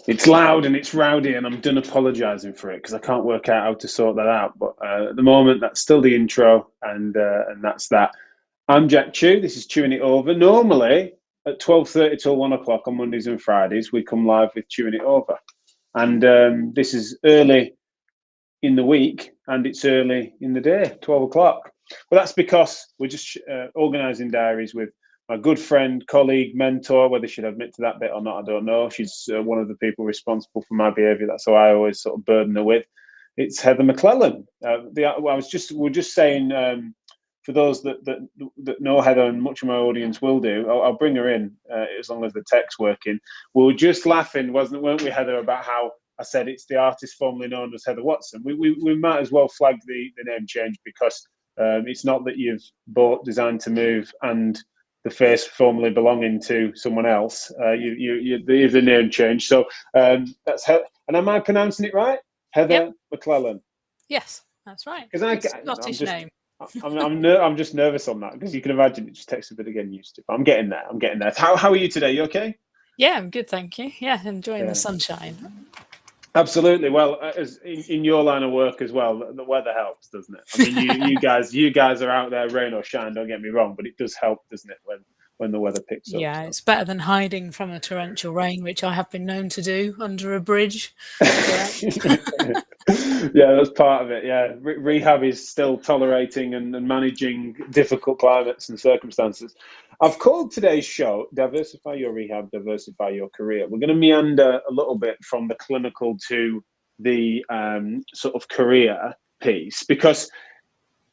It's loud and it's rowdy, and I'm done apologising for it because I can't work out how to sort that out. But at the moment, that's still the intro, and that's that. I'm Jack Chew. This is Chewing It Over. Normally at 12:30 till 1 o'clock on Mondays and Fridays, we come live with Chewing It Over, and this is early in the week and it's early in the day, 12 o'clock. But that's because we're just organising diaries with my good friend, colleague, mentor. Whether she'd admit to that bit or not, I don't know. She's one of the people responsible for my behaviour. That's how I always sort of burden her with. It's Heather McLellan. We're just saying, for those that know Heather, and much of my audience will do, I'll bring her in as long as the tech's working. We were just laughing, weren't we, Heather, about how I said it's the artist formerly known as Heather Watson. We might as well flag the name change because it's not that you've bought Design to Move and the face formerly belonging to someone else. You've the name change. So that's Heather. And am I pronouncing it right? Heather McLellan. Yes, that's right. Because Scottish name. I'm just nervous on that because you can imagine it just takes a bit of getting used to. But I'm getting there. How are you today? You okay? Yeah, I'm good, thank you. Yeah, enjoying the sunshine. Absolutely. Well, as in your line of work as well, the weather helps, doesn't it? I mean, you guys are out there, rain or shine. Don't get me wrong, but it does help, doesn't it, when the weather picks up? Yeah, it's better than hiding from a torrential rain, which I have been known to do under a bridge. Yeah, yeah, that's part of it. Yeah, Rehab is still tolerating and managing difficult climates and circumstances. I've called today's show Diversify Your Rehab, Diversify Your Career. We're going to meander a little bit from the clinical to the sort of career piece because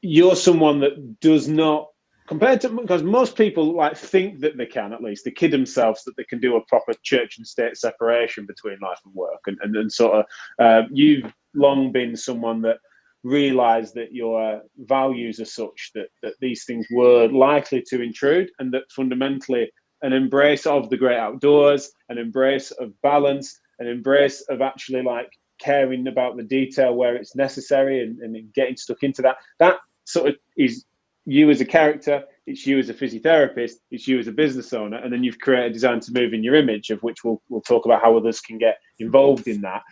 you're someone that does not, compared to, because most people like think that they can, at least they kid themselves that they can do a proper church and state separation between life and work, and sort of you've long been someone that realized that your values are such that these things were likely to intrude, and that fundamentally an embrace of the great outdoors, an embrace of balance, an embrace of actually like caring about the detail where it's necessary and getting stuck into that sort of is you as a character, it's you as a physiotherapist, it's you as a business owner, and then you've created Design to Move in your image, of which we'll talk about how others can get involved in that.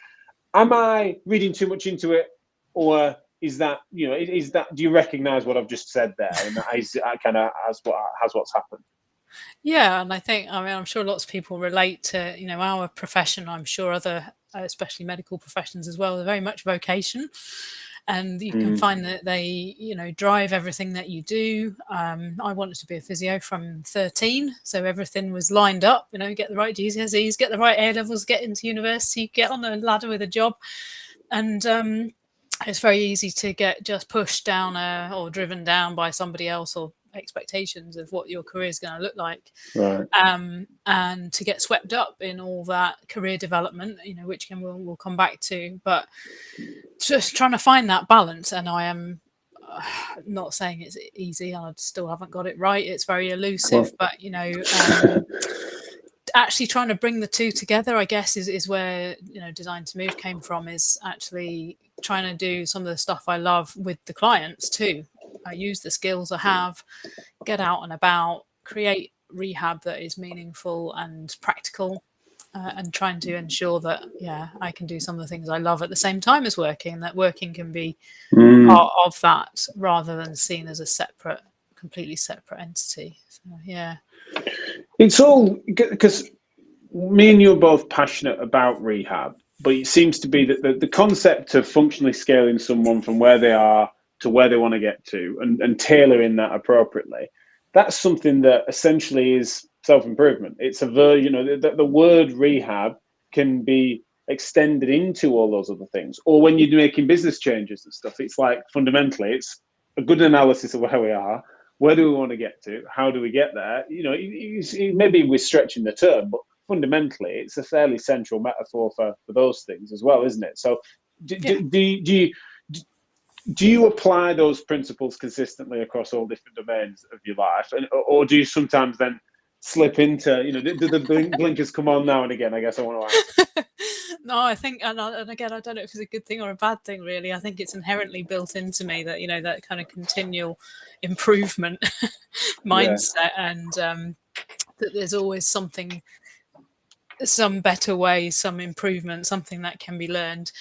Am I reading too much into it, or is that, do you recognise what I've just said there, and that is kind of has what's happened? yeah, and I'm sure lots of people relate to our profession. I'm sure other, especially medical professions as well, they're very much vocation. And you can find that they, drive everything that you do. I wanted to be a physio from 13, so everything was lined up. Get the right GCSEs, get the right A levels, get into university, get on the ladder with a job, and it's very easy to get just pushed down or driven down by somebody else or expectations of what your career is going to look like, right? And to get swept up in all that career development, which again we'll come back to, but just trying to find that balance. And I am not saying it's easy, I still haven't got it right, it's very elusive, but actually trying to bring the two together, I guess, is where Design to Move came from, is actually trying to do some of the stuff I love with the clients too. I use the skills I have, get out and about, create rehab that is meaningful and practical, and trying to ensure that I can do some of the things I love at the same time as working, and that working can be part of that rather than seen as a completely separate entity. So, yeah. It's all because me and you are both passionate about rehab, but it seems to be that the concept of functionally scaling someone from where they are to where they want to get to, and tailoring that appropriately, that's something that essentially is self-improvement. It's the word rehab can be extended into all those other things. Or when you're making business changes and stuff, it's like fundamentally it's a good analysis of where we are, where do we want to get to, how do we get there. Maybe we're stretching the term, but fundamentally it's a fairly central metaphor for those things as well, isn't it? So do you apply those principles consistently across all different domains of your life, or do you sometimes then slip into, do the blinkers come on now and again? I guess I want to ask. No, I think, and again, I don't know if it's a good thing or a bad thing, really. I think it's inherently built into me that, that kind of continual improvement mindset, and that there's always something some better ways, some improvement, something that can be learned.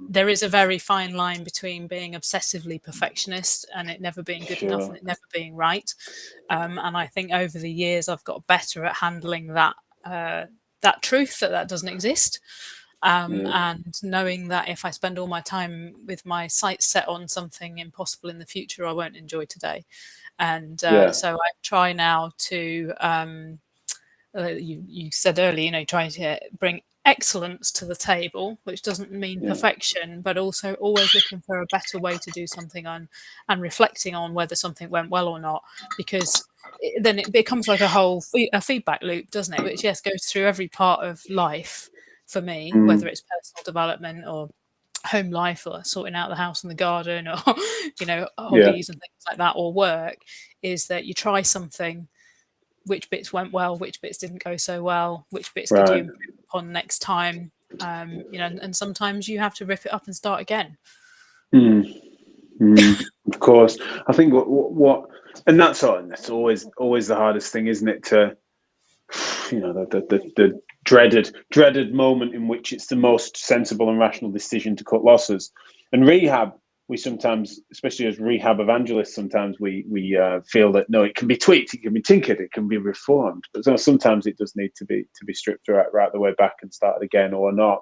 There is a very fine line between being obsessively perfectionist and it never being good enough and Sure. it never being right. And I think over the years I've got better at handling that truth that doesn't exist. And knowing that if I spend all my time with my sights set on something impossible in the future, I won't enjoy today. And so I try now to you said earlier, trying to bring excellence to the table, which doesn't mean perfection, but also always looking for a better way to do something and reflecting on whether something went well or not, because then it becomes like a feedback loop, doesn't it? Which, yes, goes through every part of life for me, whether it's personal development or home life or sorting out the house and the garden or hobbies and things like that, or work, is that you try something, which bits went well, which bits didn't go so well, which bits could you Right. improve upon next time. And sometimes you have to rip it up and start again. Of course. I think what and that's always the hardest thing, isn't it? To the dreaded moment in which it's the most sensible and rational decision to cut losses. And rehab, we sometimes, especially as rehab evangelists, sometimes we feel that no, it can be tweaked, it can be tinkered, it can be reformed, but sometimes it does need to be stripped right the way back and started again, or not.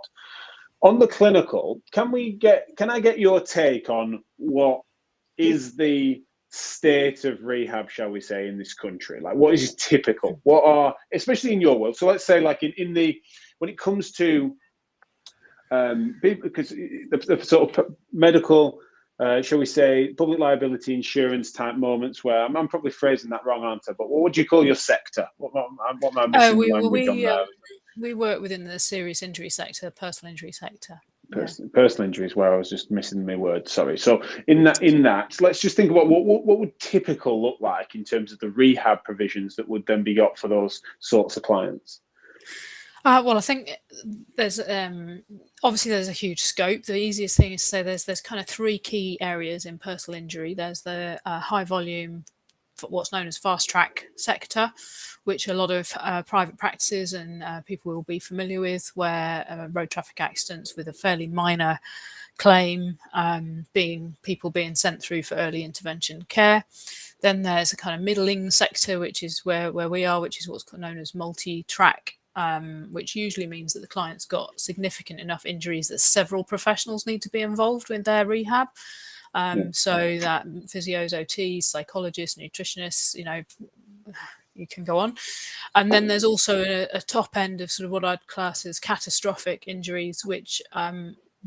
On the clinical, can I get your take on what is the state of rehab, shall we say, in this country? Like, what is typical? What are, especially in your world? So let's say, like when it comes to because the sort of medical, shall we say, public liability insurance type moments where I'm probably phrasing that wrong, aren't I? But what would you call your sector? What am I missing the language on there? We work within the serious injury sector, personal injury sector. Personal injuries, where I was just missing my word. Sorry. So in that, let's just think about what would typical look like in terms of the rehab provisions that would then be got for those sorts of clients. Well, I think there's obviously there's a huge scope. The easiest thing is to say there's kind of three key areas in personal injury. There's the high volume, what's known as fast track sector, which a lot of private practices and people will be familiar with, where road traffic accidents with a fairly minor claim being sent through for early intervention care. Then there's a kind of middling sector, which is where we are, which is what's known as multi-track, which usually means that the client's got significant enough injuries that several professionals need to be involved with their rehab. So that physios, OTs, psychologists, nutritionists, you can go on. And then there's also a top end of sort of what I'd class as catastrophic injuries, which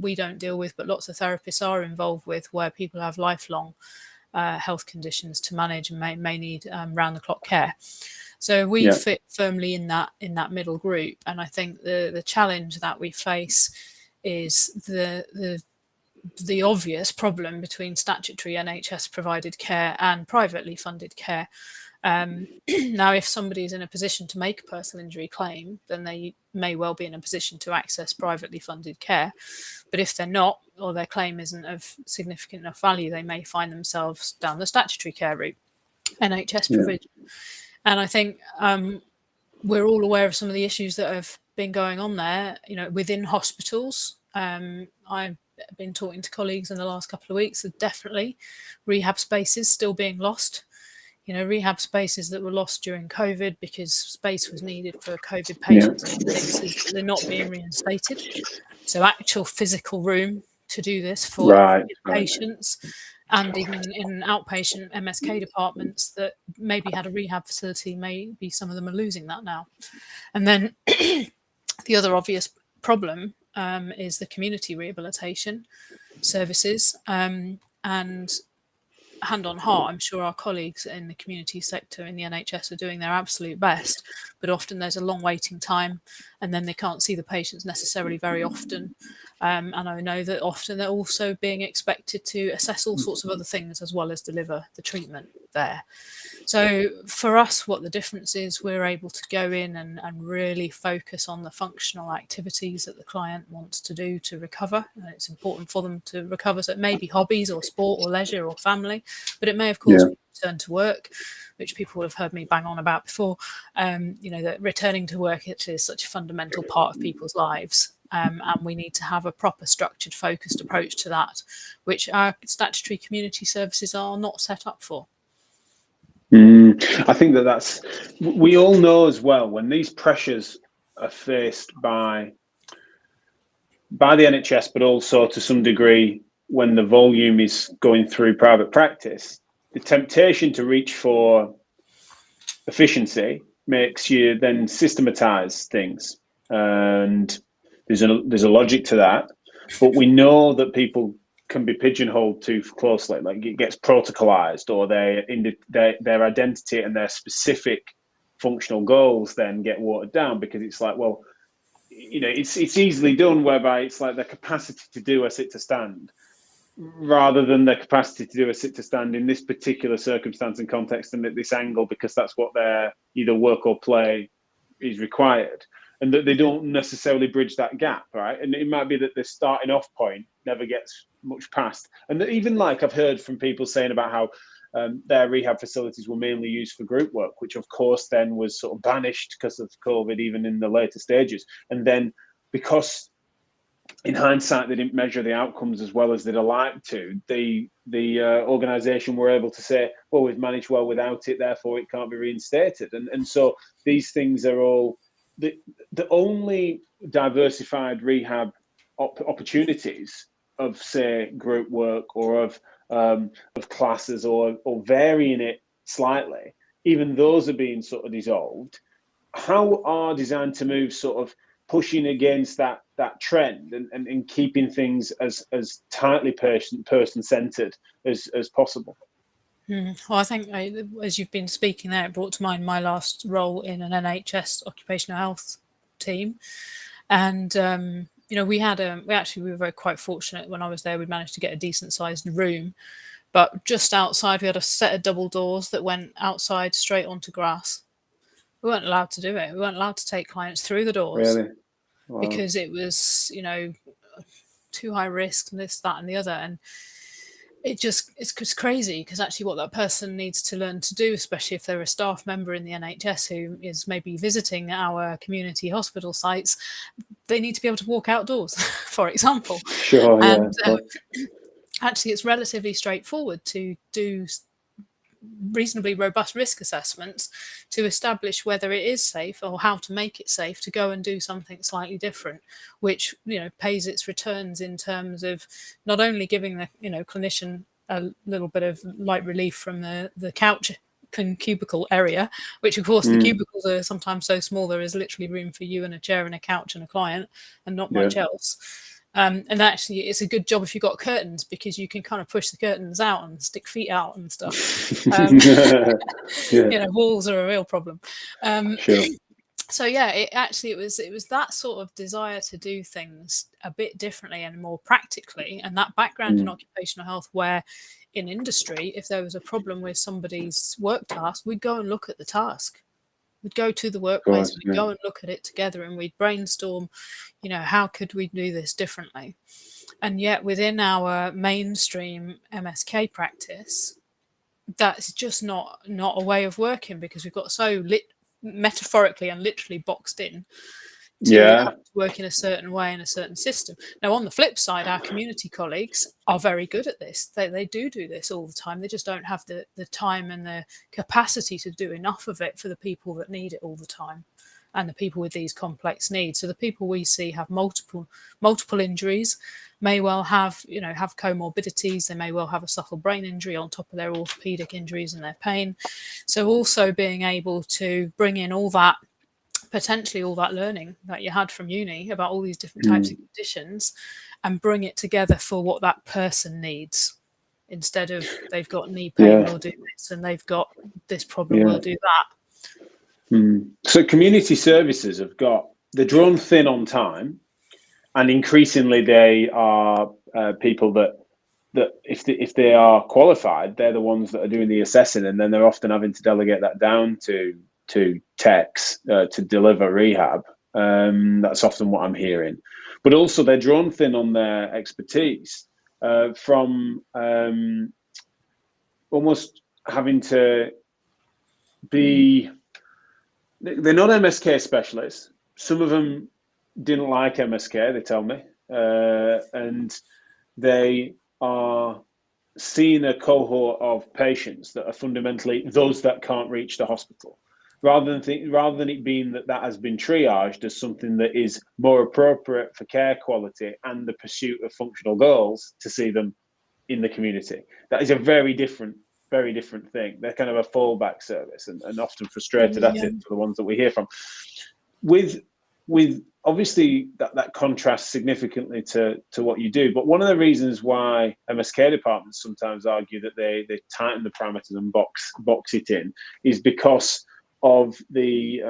we don't deal with, but lots of therapists are involved with, where people have lifelong health conditions to manage and may need round-the-clock care. So we fit firmly in that middle group. And I think the challenge that we face is the obvious problem between statutory NHS provided care and privately funded care. Now, if somebody's in a position to make a personal injury claim, then they may well be in a position to access privately funded care. But if they're not, or their claim isn't of significant enough value, they may find themselves down the statutory care route, NHS provision. And I think we're all aware of some of the issues that have been going on there, within hospitals. I've been talking to colleagues in the last couple of weeks that definitely rehab spaces still being lost. Rehab spaces that were lost during COVID because space was needed for COVID patients, they're not being reinstated. So actual physical room to do this for patients, and even in outpatient MSK departments that maybe had a rehab facility, maybe some of them are losing that now. And then the other obvious problem is the community rehabilitation services. And hand on heart, I'm sure our colleagues in the community sector in the NHS are doing their absolute best, but often there's a long waiting time, and then they can't see the patients necessarily very often. And I know that often they're also being expected to assess all sorts of other things as well as deliver the treatment there. So for us, what the difference is, we're able to go in and really focus on the functional activities that the client wants to do to recover. And it's important for them to recover. So it may be hobbies or sport or leisure or family, but it may, of course, return to work, which people will have heard me bang on about before. That returning to work actually is such a fundamental part of people's lives. And we need to have a proper structured, focused approach to that, which our statutory community services are not set up for. I think we all know as well, when these pressures are faced by the NHS, but also to some degree when the volume is going through private practice, the temptation to reach for efficiency makes you then systematize things. And there's a logic to that. But we know that people can be pigeonholed too closely. Like, it gets protocolized, or their identity and their specific functional goals then get watered down, because it's like, well, it's easily done, whereby it's like the capacity to do a sit to stand, rather than the capacity to do a sit to stand in this particular circumstance and context and at this angle, because that's what their either work or play is required. And that they don't necessarily bridge that gap, right? And it might be that the starting off point never gets much past. And even, like, I've heard from people saying about how their rehab facilities were mainly used for group work, which of course then was sort of banished because of COVID, even in the later stages. And then, because in hindsight they didn't measure the outcomes as well as they'd have liked to, the organisation were able to say, well, we've managed well without it, therefore it can't be reinstated. And so these things are all the only diversified rehab opportunities of, say, group work, or of classes, or varying it slightly. Even those are being sort of dissolved. How are designed to move, sort of pushing against that trend, and keeping things as tightly person-centered as possible? Well, I think, as you've been speaking there, it brought to mind my last role in an NHS occupational health team. And, we were very quite fortunate when I was there. We managed to get a decent sized room, but just outside we had a set of double doors that went outside straight onto grass. We weren't allowed to do it. We weren't allowed to take clients through the doors. Really? Wow. Because it was, too high risk, and this, that, and the other. And it's just crazy, because actually what that person needs to learn to do, especially if they're a staff member in the NHS who is maybe visiting our community hospital sites, they need to be able to walk outdoors, for example. Sure, yeah. And actually it's relatively straightforward to do reasonably robust risk assessments to establish whether it is safe, or how to make it safe to go and do something slightly different, which pays its returns in terms of not only giving the clinician a little bit of light relief from the couch cubicle area, which of course the cubicles are sometimes so small there is literally room for you and a chair and a couch and a client and not much else. And actually, it's a good job if you've got curtains, because you can kind of push the curtains out and stick feet out and stuff. Walls are a real problem. Sure. So yeah, it was that sort of desire to do things a bit differently and more practically, and that background in occupational health, where in industry, if there was a problem with somebody's work task, we'd go and look at the task. We'd go to the workplace, we'd go and look at it together, and we'd brainstorm, how could we do this differently? And yet within our mainstream MSK practice, that's just not a way of working, because we've got so metaphorically and literally boxed in to have to work in a certain way in a certain system. Now, on the flip side, our community colleagues are very good at this. They do this all the time. They just don't have the time and the capacity to do enough of it for the people that need it all the time, and the people with these complex needs. So the people we see have multiple injuries, may well have comorbidities. They may well have a subtle brain injury on top of their orthopedic injuries and their pain. So also being able to bring in potentially all that learning that you had from uni about all these different types of conditions, and bring it together for what that person needs, instead of they've got knee pain, we'll do this, and they've got this problem, we'll do that. So community services they're drawn thin on time, and increasingly they are people that if they are qualified, they're the ones that are doing the assessing, and then they're often having to delegate that down to techs to deliver rehab. That's often what I'm hearing. But also they're drawn thin on their expertise from almost having to be, they're not MSK specialists. Some of them didn't like MSK, they tell me, and they are seeing a cohort of patients that are fundamentally those that can't reach the hospital, rather than it being that has been triaged as something that is more appropriate for care quality and the pursuit of functional goals to see them in the community. That is a very different thing. They're kind of a fallback service, and often frustrated at it for the ones that we hear from. With obviously that contrasts significantly to what you do. But one of the reasons why MSK departments sometimes argue that they tighten the parameters and box it in is because of the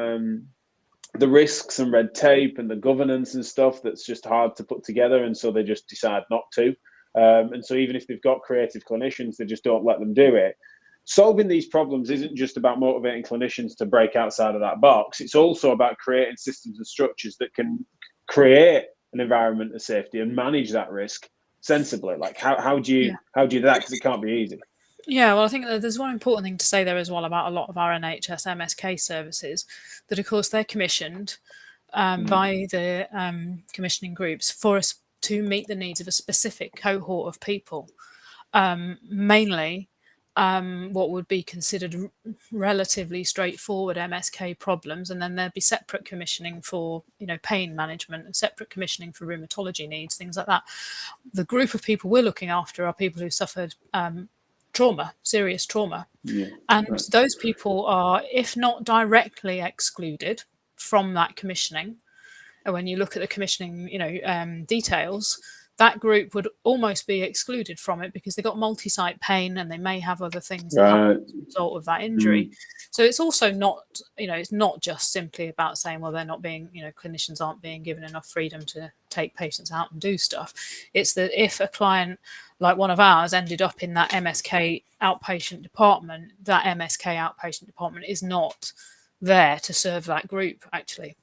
risks and red tape and the governance and stuff that's just hard to put together, and so they just decide not to. And so even if they've got creative clinicians, they just don't let them do it. Solving these problems isn't just about motivating clinicians to break outside of that box. It's also about creating systems and structures that can create an environment of safety and manage that risk sensibly. Like how do you do that? Because it can't be easy. Yeah, well, I think that there's one important thing to say there as well about a lot of our NHS MSK services, that of course they're commissioned by the commissioning groups for us to meet the needs of a specific cohort of people, mainly what would be considered relatively straightforward MSK problems, and then there'd be separate commissioning for pain management and separate commissioning for rheumatology needs, things like that. The group of people we're looking after are people who suffered trauma, serious trauma, and those people are, if not directly excluded from that commissioning, and when you look at the commissioning details, that group would almost be excluded from it because they got multi-site pain and they may have other things that happen as a result of that injury. So it's also not, it's not just simply about saying, well, they're not being, clinicians aren't being given enough freedom to take patients out and do stuff. It's that if a client like one of ours ended up in that MSK outpatient department, that MSK outpatient department is not there to serve that group, actually.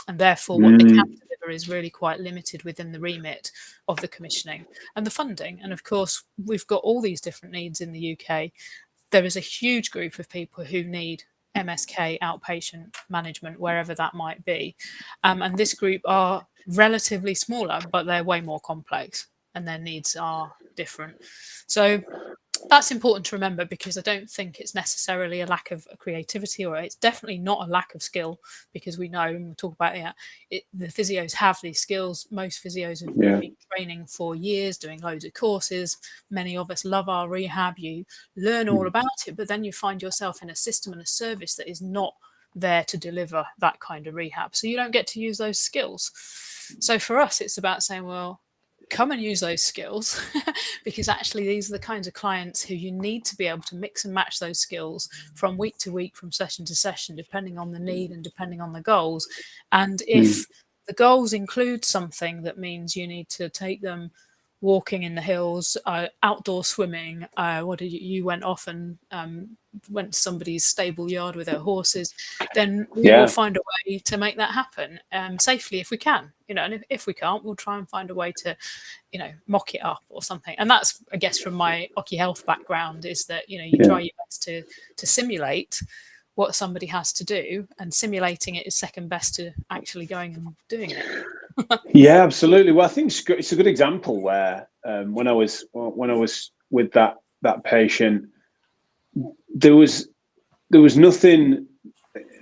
And therefore what they can deliver is really quite limited within the remit of the commissioning and the funding. And of course, we've got all these different needs in the UK. There is a huge group of people who need MSK outpatient management, wherever that might be. And this group are relatively smaller, but they're way more complex and their needs are different. So that's important to remember, because I don't think it's necessarily a lack of creativity, or it's definitely not a lack of skill, because we know, and we'll talk about the physios have these skills. Most physios have been training for years, doing loads of courses. Many of us love our rehab. You learn all about it, but then you find yourself in a system and a service that is not there to deliver that kind of rehab. So you don't get to use those skills. So for us, it's about saying, well, come and use those skills because actually these are the kinds of clients who you need to be able to mix and match those skills from week to week, from session to session, depending on the need and depending on the goals. And if the goals include something that means you need to take them walking in the hills, outdoor swimming, you went off and went to somebody's stable yard with their horses, then we will find a way to make that happen safely if we can, and if we can't, we'll try and find a way to, mock it up or something. And that's, I guess, from my Occi Health background, is that, you try your best to simulate what somebody has to do, and simulating it is second best to actually going and doing it. Yeah, absolutely. Well, I think it's a good example where when I was with that patient, there was nothing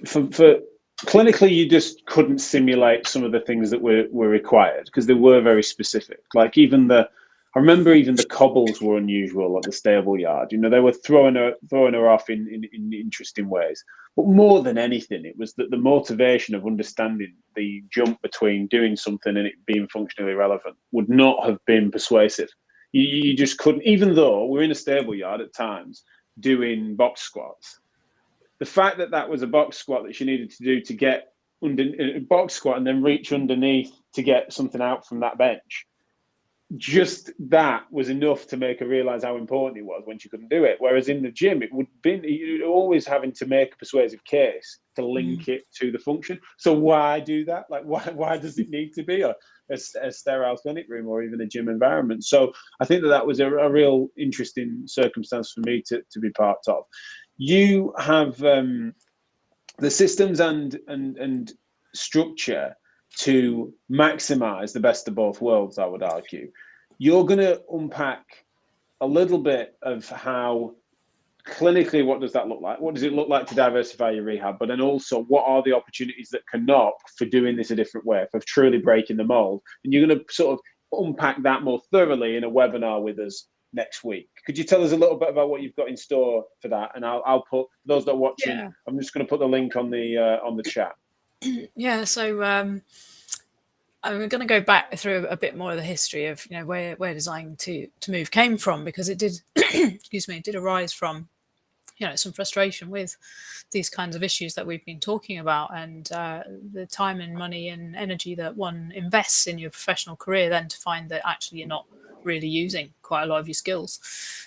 for clinically. You just couldn't simulate some of the things that were required because they were very specific. Like I remember even the cobbles were unusual at the stable yard. They were throwing her off in interesting ways. But more than anything, it was that the motivation of understanding the jump between doing something and it being functionally relevant would not have been persuasive. You just couldn't, even though we're in a stable yard at times doing box squats. The fact that was a box squat that she needed to do to get under a box squat and then reach underneath to get something out from that bench just that was enough to make her realize how important it was when she couldn't do it. Whereas in the gym, it would be you're always having to make a persuasive case to link it to the function. So why do that? Like, why does it need to be a sterile clinic room or even a gym environment? So I think that was a real interesting circumstance for me to be part of. You have the systems and structure to maximize the best of both worlds, I would argue. You're going to unpack a little bit of how clinically, what does that look like? What does it look like to diversify your rehab? But then also, what are the opportunities that can knock for doing this a different way, for truly breaking the mold? And you're going to sort of unpack that more thoroughly in a webinar with us next week. Could you tell us a little bit about what you've got in store for that? And I'll put, for those that are watching, Yeah. I'm just going to put the link on the chat. Yeah, so I'm going to go back through a bit more of the history of where design to move came from, because it did excuse me, it did arise from some frustration with these kinds of issues that we've been talking about, and the time and money and energy that one invests in your professional career, then to find that actually you're not really using quite a lot of your skills.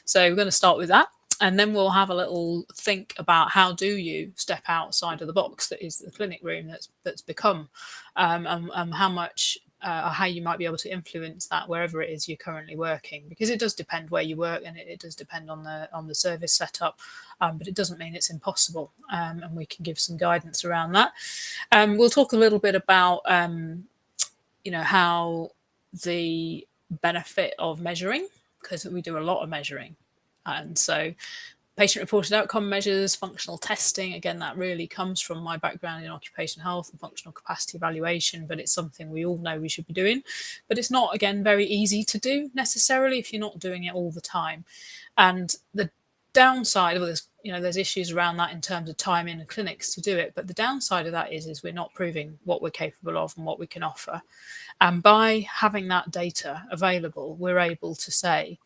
So we're going to start with that. And then we'll have a little think about how do you step outside of the box that is the clinic room that's become, and how much or how you might be able to influence that wherever it is you're currently working, because it does depend where you work, and it does depend on the service setup, but it doesn't mean it's impossible, and we can give some guidance around that. We'll talk a little bit about how the benefit of measuring, because we do a lot of measuring. And so patient-reported outcome measures, functional testing, again, that really comes from my background in occupational health and functional capacity evaluation, but it's something we all know we should be doing. But it's not, again, very easy to do necessarily if you're not doing it all the time. And the downside, well, there's issues around that in terms of time in the clinics to do it, but the downside of that is we're not proving what we're capable of and what we can offer. And by having that data available, we're able to say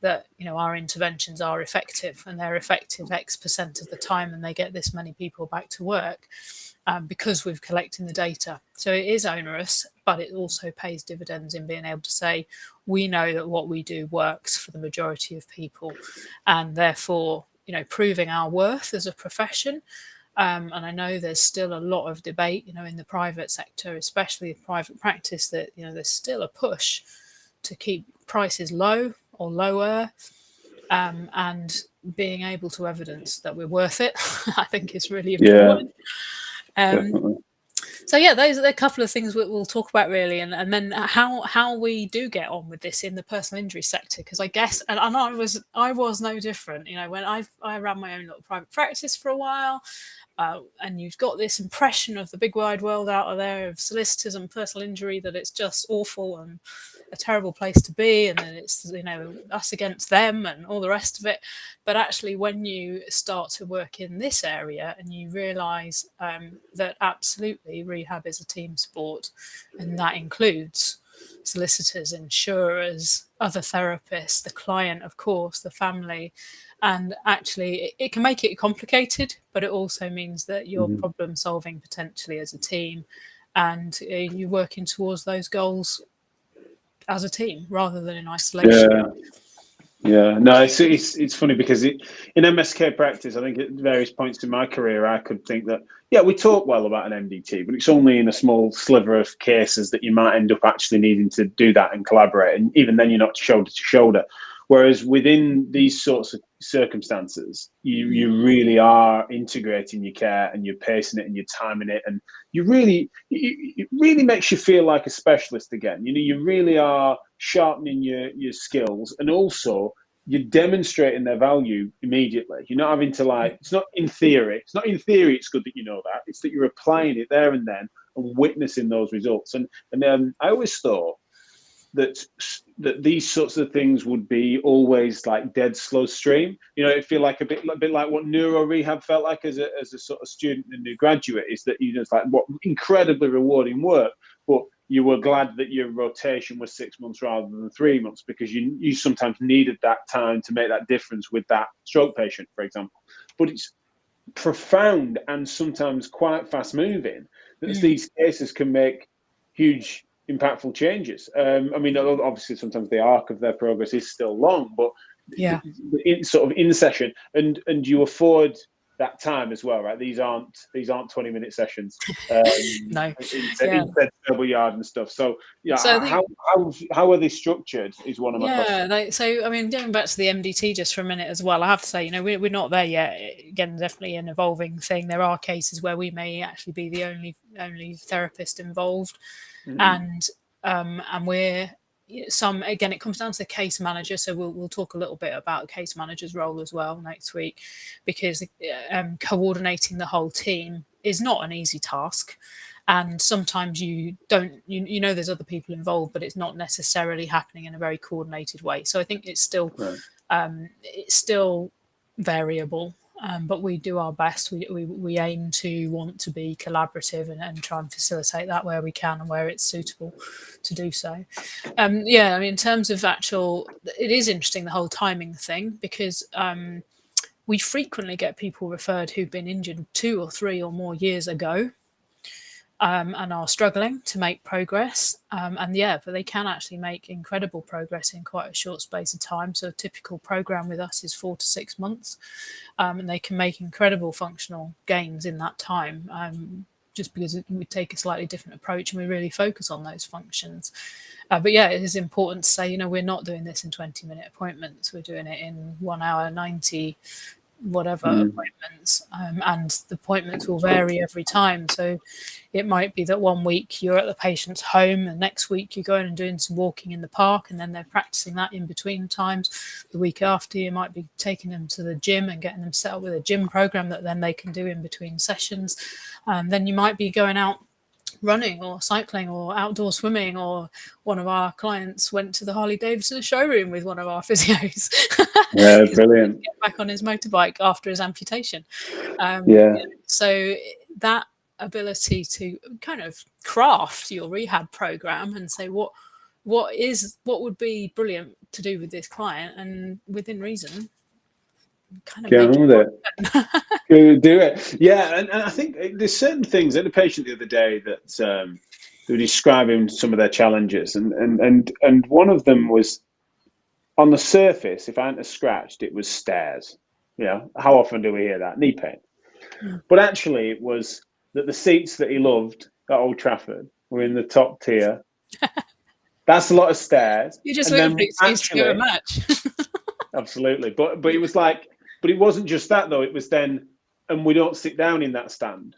that our interventions are effective, and they're effective X% of the time, and they get this many people back to work, because we've collected the data. So it is onerous, but it also pays dividends in being able to say we know that what we do works for the majority of people, and therefore proving our worth as a profession. And I know there's still a lot of debate in the private sector, especially private practice, that there's still a push to keep prices low or lower, and being able to evidence that we're worth it, I think is really important. So yeah, those are a couple of things we'll talk about really, and then how we do get on with this in the personal injury sector, because I guess, and I was no different. When I ran my own little private practice for a while. And you've got this impression of the big wide world out there of solicitors and personal injury, that it's just awful and a terrible place to be, and then it's us against them and all the rest of it. But actually, when you start to work in this area and you realise that absolutely rehab is a team sport, and that includes solicitors, insurers, other therapists, the client, of course, the family. And actually, it can make it complicated, but it also means that you're problem solving potentially as a team, and you're working towards those goals as a team rather than in isolation. Yeah, no, it's funny because in MSK practice, I think at various points in my career, I could think that, we talk well about an MDT, but it's only in a small sliver of cases that you might end up actually needing to do that and collaborate. And even then, you're not shoulder to shoulder. Whereas within these sorts of circumstances, you really are integrating your care, and you're pacing it and you're timing it, and it really makes you feel like a specialist again. You really are sharpening your skills, and also you're demonstrating their value immediately. You're not having to it's not in theory. It's not in theory. It's good that you know that. It's that you're applying it there and then and witnessing those results. And I always thought that these sorts of things would be always like dead slow stream. It feel like a bit like what neuro rehab felt like as a sort of student and new graduate, is that it's like what incredibly rewarding work, but you were glad that your rotation was 6 months rather than 3 months, because you sometimes needed that time to make that difference with that stroke patient, for example. But it's profound and sometimes quite fast moving that these cases can make huge impactful changes. I mean, obviously, sometimes the arc of their progress is still long, but sort of in session, and you afford that time as well, right? These aren't 20-minute sessions. No. In table yard and stuff. So yeah, So how are they structured is one of my questions. So I mean, going back to the MDT just for a minute as well, I have to say, we're not there yet. Again, definitely an evolving thing. There are cases where we may actually be the only therapist involved, and we're again, it comes down to the case manager. So we'll talk a little bit about case manager's role as well next week, because coordinating the whole team is not an easy task. And sometimes you don't, there's other people involved, but it's not necessarily happening in a very coordinated way. So I think it's still variable, but we do our best. We aim to want to be collaborative and try and facilitate that where we can and where it's suitable to do so. I mean, in terms of it is interesting, the whole timing thing, because we frequently get people referred who've been injured 2 or 3 or more years ago, and are struggling to make progress. But they can actually make incredible progress in quite a short space of time. So a typical program with us is 4 to 6 months, and they can make incredible functional gains in that time, just because we take a slightly different approach and we really focus on those functions. It is important to say, we're not doing this in 20-minute appointments. We're doing it in 1 hour, 90 whatever appointments, and the appointments will vary every time. So it might be that 1 week you're at the patient's home, and next week you're going and doing some walking in the park, and then they're practicing that in between times. The week after, you might be taking them to the gym and getting them set up with a gym program that then they can do in between sessions. Then you might be going out running or cycling or outdoor swimming, or one of our clients went to the Harley Davidson showroom with one of our physios. Yeah, brilliant. Get back on his motorbike after his amputation. So that ability to kind of craft your rehab program and say what would be brilliant to do with this client, and within reason, kind of get on with it. Do it. Yeah, and I think there's certain things. I had a patient the other day that they were describing some of their challenges, and one of them was, on the surface, if I hadn't scratched, it was stairs. How often do we hear that? Knee pain. But actually, it was that the seats that he loved at Old Trafford were in the top tier. That's a lot of stairs. You just wait for an excuse to go to a match. Absolutely. But it was like, but it wasn't just that, though. It was then, and we don't sit down in that stand.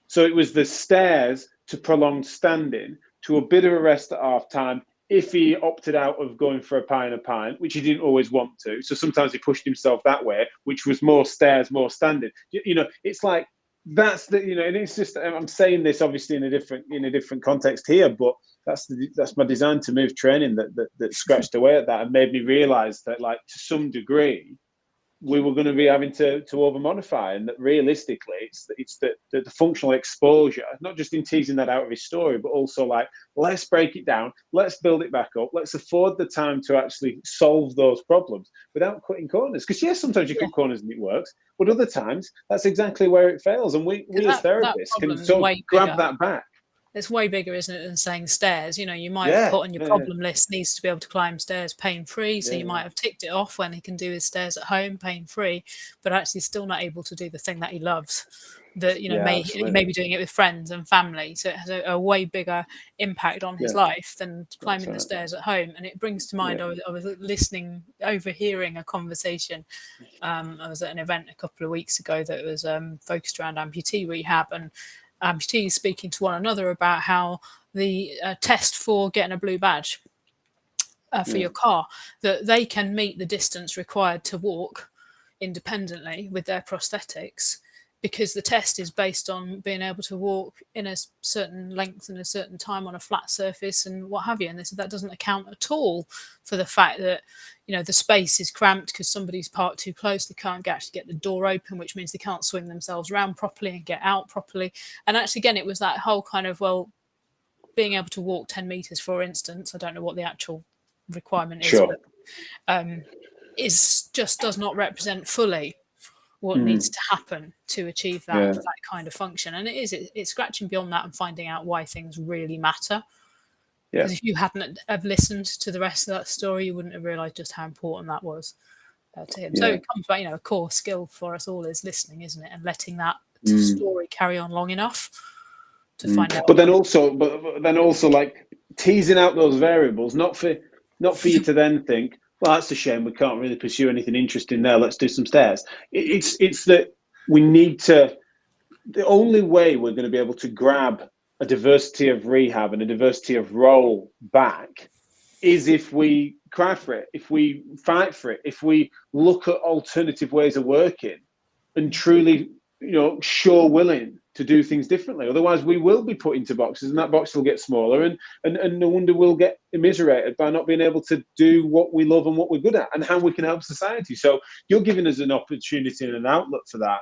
So it was the stairs to prolonged standing, to a bit of a rest at half time, if he opted out of going for a pint, which he didn't always want to. So sometimes he pushed himself that way, which was more stairs, more standing. It's like, that's the, and it's just, I'm saying this obviously in a different context here, but that's my design to move training that scratched away at that and made me realize that, like, to some degree, we were going to be having to over modify, and that realistically it's the functional exposure, not just in teasing that out of his story, but also like, let's break it down, let's build it back up, let's afford the time to actually solve those problems without cutting corners. Because yes, sometimes you cut corners and it works, but other times that's exactly where it fails, and we as therapists can sort of grab that back. It's way bigger, isn't it, than saying stairs? You might have put on your problem list, needs to be able to climb stairs pain-free. So you might have ticked it off when he can do his stairs at home pain-free, but actually still not able to do the thing that he loves. That, he may be doing it with friends and family. So it has a way bigger impact on his life than climbing the stairs at home. And it brings to mind, I was overhearing a conversation. I was at an event a couple of weeks ago that was focused around amputee rehab, and amputees speaking to one another about how the test for getting a blue badge for your car, that they can meet the distance required to walk independently with their prosthetics, because the test is based on being able to walk in a certain length and a certain time on a flat surface and what have you. And they said that doesn't account at all for the fact that, the space is cramped because somebody's parked too close. They can't actually get the door open, which means they can't swing themselves around properly and get out properly. And actually, again, it was that whole kind of, being able to walk 10 meters, for instance, I don't know what the actual requirement is, but does not represent fully what needs to happen to achieve that kind of function. And it's scratching beyond that and finding out why things really matter. Because if you hadn't have listened to the rest of that story, you wouldn't have realised just how important that was to him. So it comes back, a core skill for us all is listening, isn't it? And letting that story carry on long enough to find out. But then also, like teasing out those variables, not for you to then think, well, that's a shame, we can't really pursue anything interesting there. Let's do some stairs. It's that we need to. The only way we're going to be able to grab a diversity of rehab and a diversity of role back is if we cry for it, if we fight for it, if we look at alternative ways of working and truly, sure willing to do things differently. Otherwise, we will be put into boxes, and that box will get smaller, and no wonder we'll get immiserated by not being able to do what we love and what we're good at, and how we can help society. So you're giving us an opportunity and an outlet for that.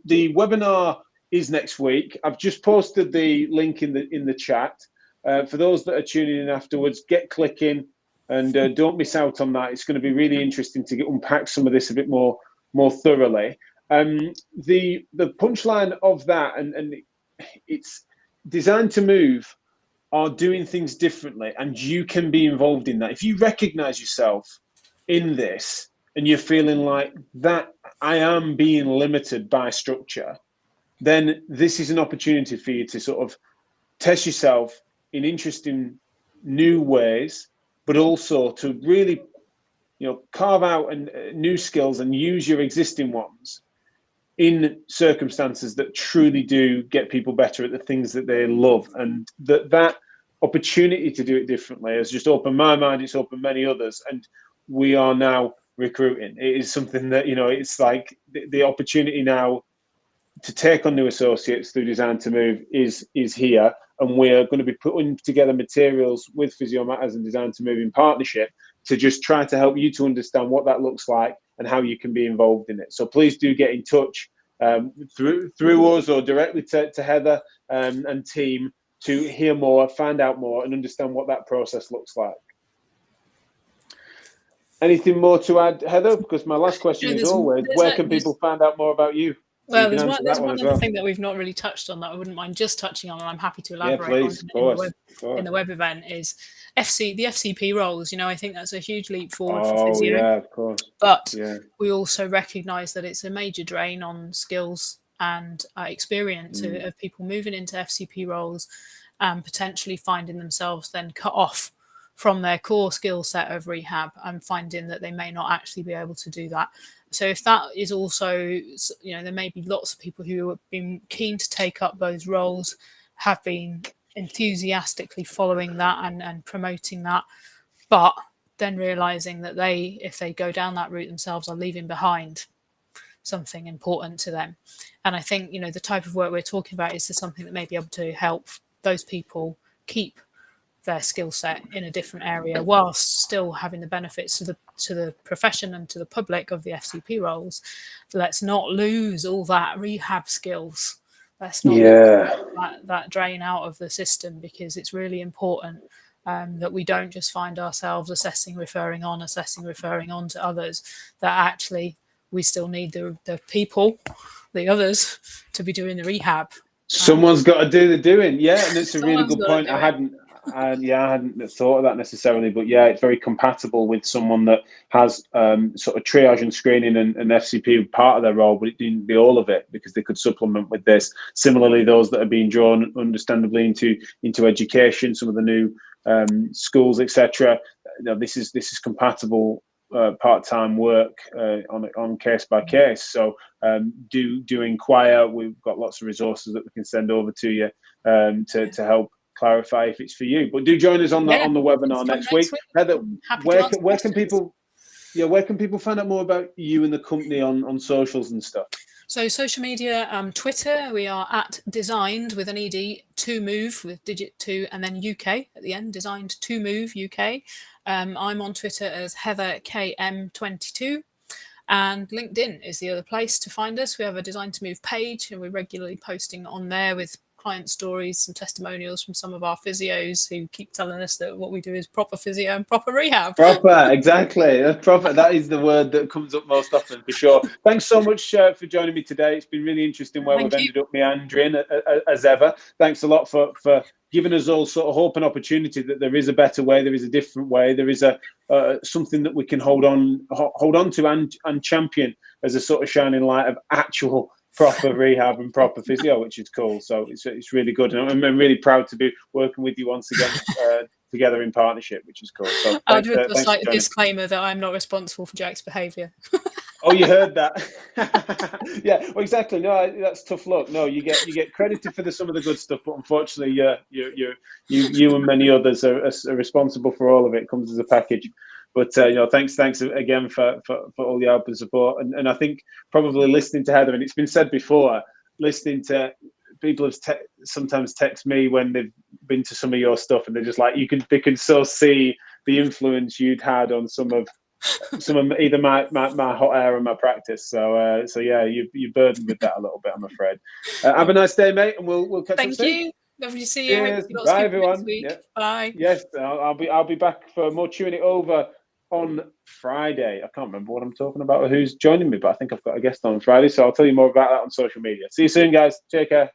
The webinar is next week. I've just posted the link in the chat. For those that are tuning in afterwards, get clicking and don't miss out on that. It's going to be really interesting to unpack some of this a bit more thoroughly. The punchline of that, and it's designed to move, are doing things differently, and you can be involved in that. If you recognize yourself in this and you're feeling like that I am being limited by structure, then this is an opportunity for you to sort of test yourself in interesting new ways, but also to really, carve out new skills and use your existing ones in circumstances that truly do get people better at the things that they love. And that opportunity to do it differently has just opened my mind. It's opened many others, and we are now recruiting. It is something that, it's like the opportunity now to take on new associates through Design to Move is here, and we're going to be putting together materials with Physio Matters and Design to Move in partnership to just try to help you to understand what that looks like and how you can be involved in it. So please do get in touch through us or directly to Heather and team to hear more, find out more, and understand what that process looks like. Anything more to add, Heather? Because my last question is always, where can people find out more about you? Well, there's one other thing that we've not really touched on that I wouldn't mind just touching on, and I'm happy to elaborate on in the web event, is the FCP roles. I think that's a huge leap forward for physio. Yeah, of course. But we also recognise that it's a major drain on skills and experience of people moving into FCP roles and potentially finding themselves then cut off from their core skill set of rehab and finding that they may not actually be able to do that. So if that is also, there may be lots of people who have been keen to take up those roles, have been enthusiastically following that and promoting that, but then realizing that if they go down that route themselves, are leaving behind something important to them. And I think, the type of work we're talking about is something that may be able to help those people keep their skill set in a different area whilst still having the benefits to the profession and to the public of the FCP roles. Let's not lose all that rehab skills. Let's not let that drain out of the system, because it's really important that we don't just find ourselves assessing, referring on to others, that actually we still need the people, the others, to be doing the rehab. Someone's got to do the doing. And it's a really good point. I hadn't thought of that necessarily, but it's very compatible with someone that has sort of triage and screening and FCP part of their role, but it didn't be all of it, because they could supplement with this. Similarly, those that are being drawn understandably into education, some of the new schools, etc. This is compatible part-time work on case by case. So do inquire. We've got lots of resources that we can send over to you to help clarify if it's for you. But do join us on the webinar next week. Heather, where can people find out more about you and the company on socials and stuff? So social media, Twitter, we are at designed with an ED to move with digit 2 and then UK at the end, designed to move UK. I'm on Twitter as Heather KM22, and LinkedIn is the other place to find us. We have a Design to Move page, and we're regularly posting on there with client stories, some testimonials from some of our physios who keep telling us that what we do is proper physio and proper rehab. Proper, exactly. Proper. That is the word that comes up most often, for sure. Thanks so much for joining me today. It's been really interesting where we've ended up meandering, as ever. Thanks a lot for giving us all sort of hope and opportunity that there is a better way, there is a different way, there is a something that we can hold on to and champion as a sort of shining light of actual proper rehab and proper physio, which is cool. So it's really good, and I'm really proud to be working with you once again together in partnership, which is cool. So I'd with a slight disclaimer that I'm not responsible for Jack's behaviour. Oh, you heard that? Yeah, well, exactly. No, that's tough luck. No, you get credited for some of the good stuff, but unfortunately, you and many others are responsible for all of it. It comes as a package. But thanks again for all the help and support. And I think probably listening to Heather, and it's been said before, listening to people have sometimes text me when they've been to some of your stuff, and they're just like, they can so see the influence you'd had on some of either my hot air and my practice. So yeah, you're burdened with that a little bit, I'm afraid. Have a nice day, mate, and we'll catch up soon. Thank you. Lovely to see you. Cheers. Bye, everyone. Yeah. Bye. Yes, I'll be back for more Chewing It Over on Friday. I can't remember what I'm talking about or who's joining me, but I think I've got a guest on Friday, so I'll tell you more about that on social media. See you soon, guys. Take care.